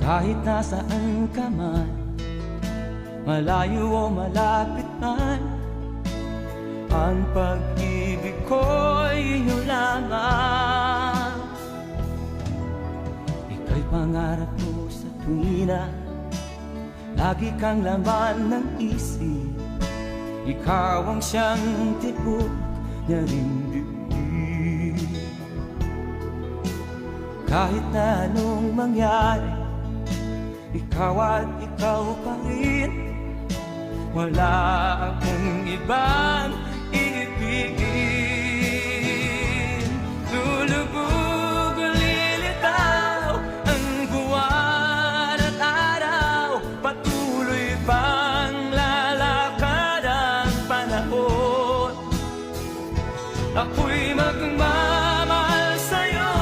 Kahit nasaan ka man, malayo o malapit man, ang pag-ibig ko'y inyo lamang. Ika'y pangarap ko sa tuwina, lagi kang laman ng isip. Ikaw ang siyang tibok na rindig. Kahit na anong mangyari, ikaw at ikaw pa rin. Wala akong ibang iibigin. Lulubog o lilitaw ang buwan at araw, patuloy pang lalakad ang panahon. Ako'y magmamahal sa'yo,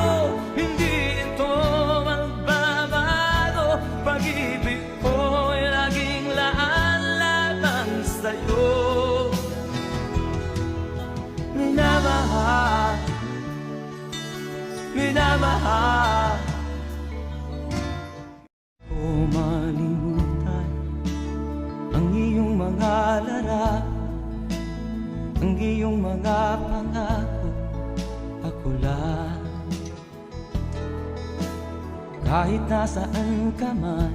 hindi ito magbabago. Pag-ibig ko'y laging laan lamang sa'yo. Minamahal, minamahal. O malimutan ang iyong mga larap, ang iyong mga pangako, ako lang. Kahit nasaan ka man,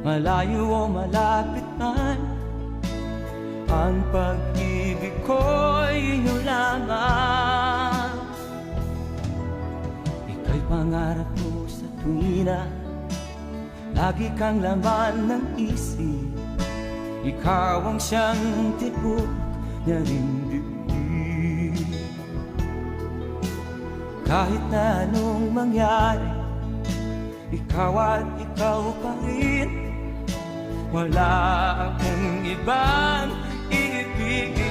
malayo o malapit man, ang pag-ibig ko'y inyo lamang. Ika'y pangarap ko sa tuwina, lagi kang laman ng isip. Ikaw ang siyang tibok na rindig. Kahit na anong mangyari, ikaw at ikaw pa rin. Wala akong ibang iibigin.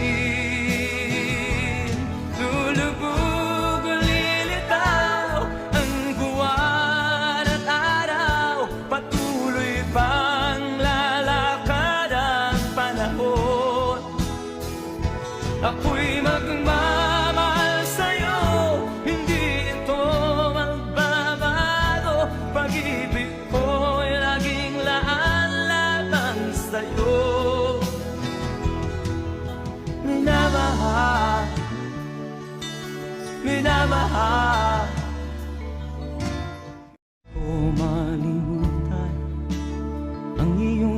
Lulubog o lilitaw ang buwan at araw, patuloy pang lalakad ang panahon. Ako'y magmamahal sa'yo, hindi ito magbabago. Pag-ibig ko'y laging laan lamang sa'yo. Minamahal, minamahal. O malimutan ang iyong